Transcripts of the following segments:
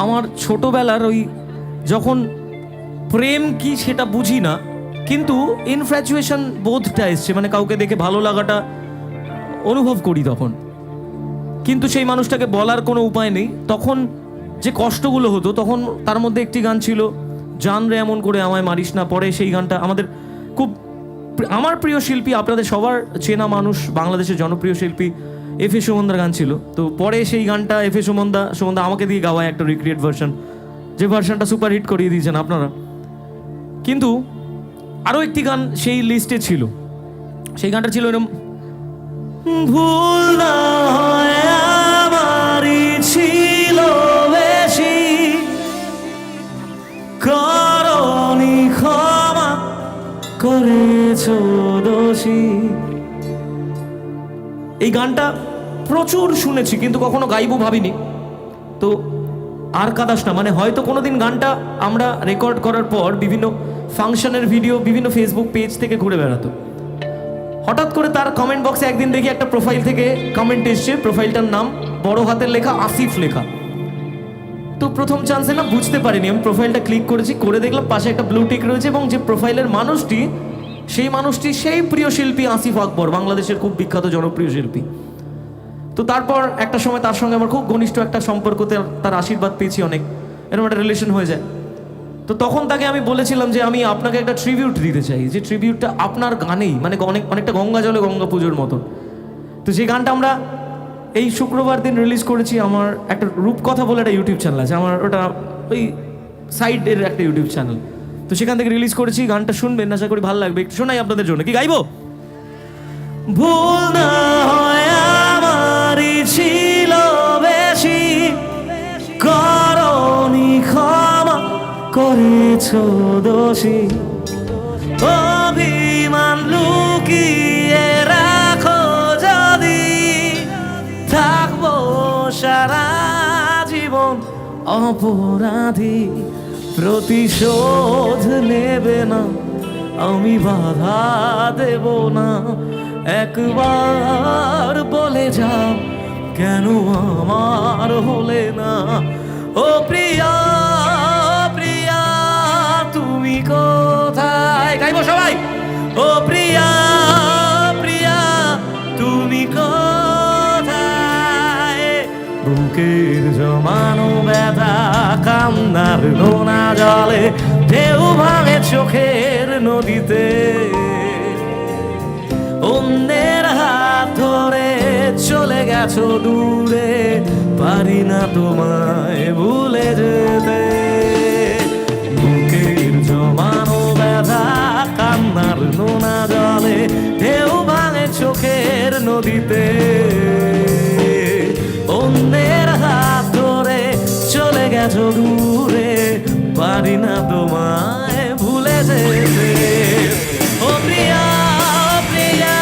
আমার ছোটবেলার ওই যখন প্রেম কি সেটা বুঝি না, কিন্তু ইনফ্যাচুয়েশন বোধটা এসছে, মানে কাউকে দেখে ভালো লাগাটা অনুভব করি তখন। কিন্তু সেই মানুষটাকে বলার কোনো উপায় নেই। তখন যে কষ্টগুলো হতো, তখন তার মধ্যে একটি গান ছিল, জান রে এমন করে আমায় মারিস না। পরে সেই গানটা আমাদের খুব আমার প্রিয় শিল্পী, আপনাদের সবার চেনা মানুষ, বাংলাদেশের জনপ্রিয় শিল্পী এফ এ সুমনদার গান ছিল। তো পরে সেই গানটা এফ এ সুমনদা আমাকে দিয়ে গাওয়ায় একটা রিক্রিয়েট ভার্সন, যে ভার্সনটা সুপার হিট করিয়ে দিয়েছেন আপনারা। কিন্তু আরও একটি গান সেই লিস্টে ছিল, সেই গানটা ছিল এরকম, ভুল না হয় আমারই ছিল বেশি, করনি ক্ষমা করেছো দোষী। এই গানটা প্রচুর শুনেছি, কিন্তু কখনো গাইবো ভাবিনি। তো আর কাদাস না, মানে হয়তো কোনোদিন গানটা আমরা রেকর্ড করার পর বিভিন্ন ফাংশনের ভিডিও বিভিন্ন ফেসবুক পেজ থেকে ঘুরে বেড়াতো। হঠাৎ করে তার কমেন্ট বক্সে একদিন দেখি একটা প্রোফাইল থেকে কমেন্ট এসছে, প্রোফাইলটার নাম বড় হাতের লেখা আসিফ লেখা। তো প্রথম চান্সে না বুঝতে পারিনি, আমি প্রোফাইলটা ক্লিক করেছি, করে দেখলাম পাশে একটা ব্লু টিক রয়েছে, এবং যে প্রোফাইলের মানুষটি সেই প্রিয় শিল্পী আসিফ আকবর, বাংলাদেশের খুব বিখ্যাত জনপ্রিয় শিল্পী। তো তারপর একটা সময় তার সঙ্গে আমার খুব ঘনিষ্ঠ একটা সম্পর্কতে, তার আশীর্বাদ পেয়েছি অনেক, এরকম একটা রিলেশন হয়ে যায়। তো তখন তাকে আমি বলেছিলাম যে আমি আপনাকে একটা ট্রিবিউট দিতে চাই, যে ট্রিবিউটটা আপনার গানেই, মানে অনেকটা গঙ্গা জলে গঙ্গা পুজোর মতন। তো সেই গানটা আমরা এই শুক্রবার দিন রিলিজ করেছি। আমার একটা রূপকথা বলে একটা ইউটিউব চ্যানেল আছে আমার, ওটা ওই সাইডের একটা ইউটিউব চ্যানেল। তো সেখান থেকে রিলিজ করেছি, গানটা শুনবেন, আশা করি ভালো লাগবে। একটু শোনাই আপনাদের জন্য, কি গাইবো? ভুল না হয় আমারই ছিল বেশি, করনি ক্ষমা করেছো দোষী, অভিমান লুকিয়ে রাখো যদি, থাকবো সারা জীবন অপরাধী, প্রতিশোধ নেবে না, আমি বাধা দেব না, একবার বলে যাও কেন আমার হলে না। ও প্রিয়া প্রিয়া তুমি কোথায়, গাইবো সবাই, ও প্রিয়া প্রিয়া তুমি কোথায়, বুকের জমানো ব্যথা কান্নার নোনা জলে, ঢেউ ভাঙে চোখের নদীতে, অন্যের হাত ধরে চলে গেছো দূরে, পারি না তোমায় ভুলে যেতে, বুকের জমানো ব্যথা কান্নার নোনা জলে, ঢেউ ভাঙে চোখের নদীতে, অন্যের হাত ধরে চলে গেছো দূরে, পারি না তোমায় ভুলে যেতে। ও প্রিয়া প্রিয়া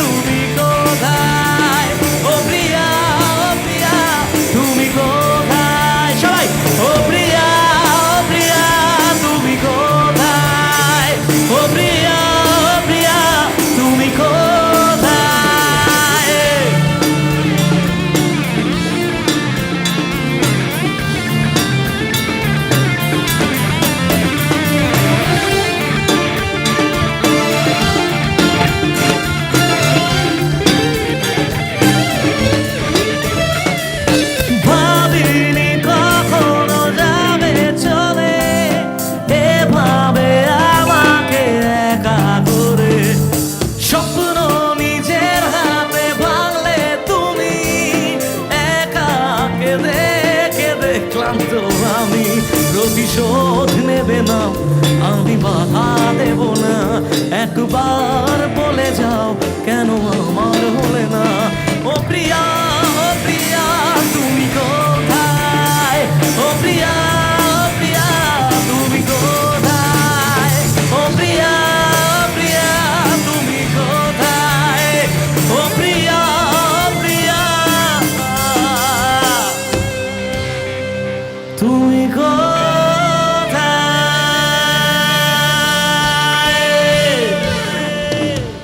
তুমি কোথায়, ও প্রিয়া প্রিয়া তুমি কোথায়, সবাই ও প্রিয়া প্রিয়া তুমি কোথায়, ও প্রিয়া প্রিয়া তুমি কোথায়। আমি প্রতিশোধ নেবে না, আমি বাধা দেব না, একবার বলে যাও কেন আমার হলে না,